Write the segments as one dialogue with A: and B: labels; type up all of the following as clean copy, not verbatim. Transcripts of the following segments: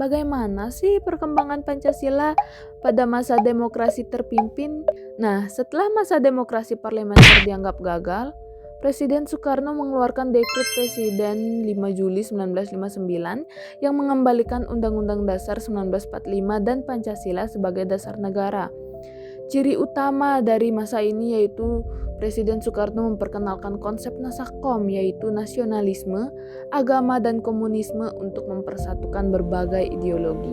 A: Bagaimana sih perkembangan Pancasila pada masa demokrasi terpimpin? Nah, setelah masa demokrasi parlementer dianggap gagal, Presiden Soekarno mengeluarkan Dekret Presiden 5 Juli 1959 yang mengembalikan Undang-Undang Dasar 1945 dan Pancasila sebagai dasar negara. Ciri utama dari masa ini yaitu Presiden Soekarno memperkenalkan konsep Nasakom, yaitu nasionalisme, agama, dan komunisme untuk mempersatukan berbagai ideologi.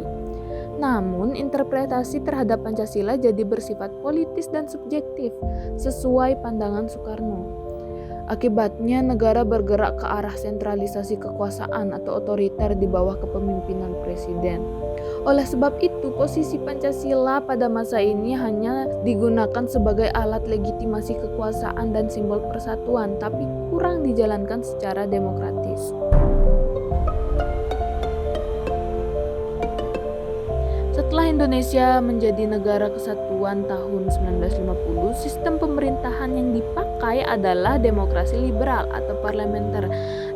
A: Namun, interpretasi terhadap Pancasila jadi bersifat politis dan subjektif sesuai pandangan Soekarno. Akibatnya, negara bergerak ke arah sentralisasi kekuasaan atau otoriter di bawah kepemimpinan presiden. Oleh sebab itu, posisi Pancasila pada masa ini hanya digunakan sebagai alat legitimasi kekuasaan dan simbol persatuan, tapi kurang dijalankan secara demokratis. Setelah Indonesia menjadi negara kesatuan tahun 1950, sistem pemerintahan yang dipakai adalah demokrasi liberal atau parlementer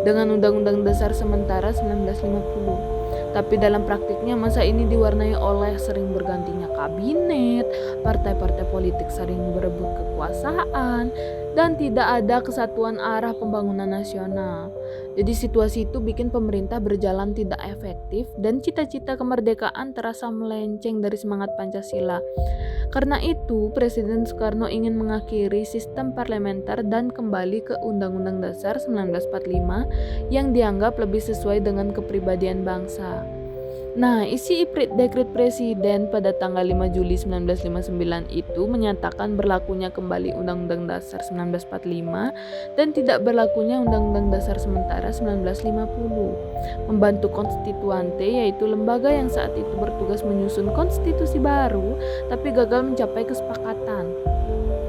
A: dengan Undang-Undang Dasar Sementara 1950. Tapi dalam praktiknya masa ini diwarnai oleh sering bergantinya kabinet, partai-partai politik sering berebut kekuasaan, dan tidak ada kesatuan arah pembangunan nasional. Jadi situasi itu bikin pemerintah berjalan tidak efektif dan cita-cita kemerdekaan terasa melenceng dari semangat Pancasila. Karena itu, Presiden Soekarno ingin mengakhiri sistem parlementer dan kembali ke Undang-Undang Dasar 1945 yang dianggap lebih sesuai dengan kepribadian bangsa. Nah, isi Dekret Presiden pada tanggal 5 Juli 1959 itu menyatakan berlakunya kembali Undang-Undang Dasar 1945 dan tidak berlakunya Undang-Undang Dasar Sementara 1950. Membantu Konstituante, yaitu lembaga yang saat itu bertugas menyusun konstitusi baru tapi gagal mencapai kesepakatan.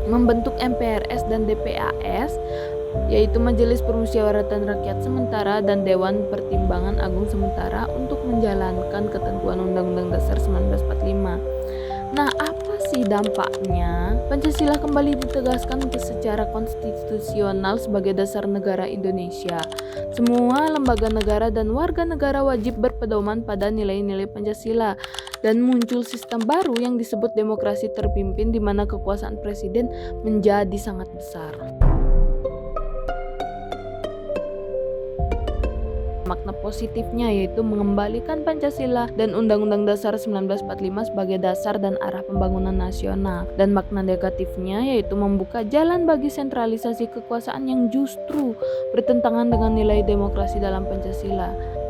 A: Membentuk MPRS dan DPAS, yaitu Majelis Permusyawaratan Rakyat Sementara dan Dewan Pertimbangan Agung Sementara untuk menjalankan ketentuan Undang-Undang Dasar 1945. Nah, apa sih dampaknya? Pancasila kembali ditegaskan secara konstitusional sebagai dasar negara Indonesia. Semua lembaga negara dan warga negara wajib berpedoman pada nilai-nilai Pancasila dan muncul sistem baru yang disebut demokrasi terpimpin di mana kekuasaan presiden menjadi sangat besar. Makna positifnya yaitu mengembalikan Pancasila dan Undang-Undang Dasar 1945 sebagai dasar dan arah pembangunan nasional. Dan makna negatifnya yaitu membuka jalan bagi sentralisasi kekuasaan yang justru bertentangan dengan nilai demokrasi dalam Pancasila.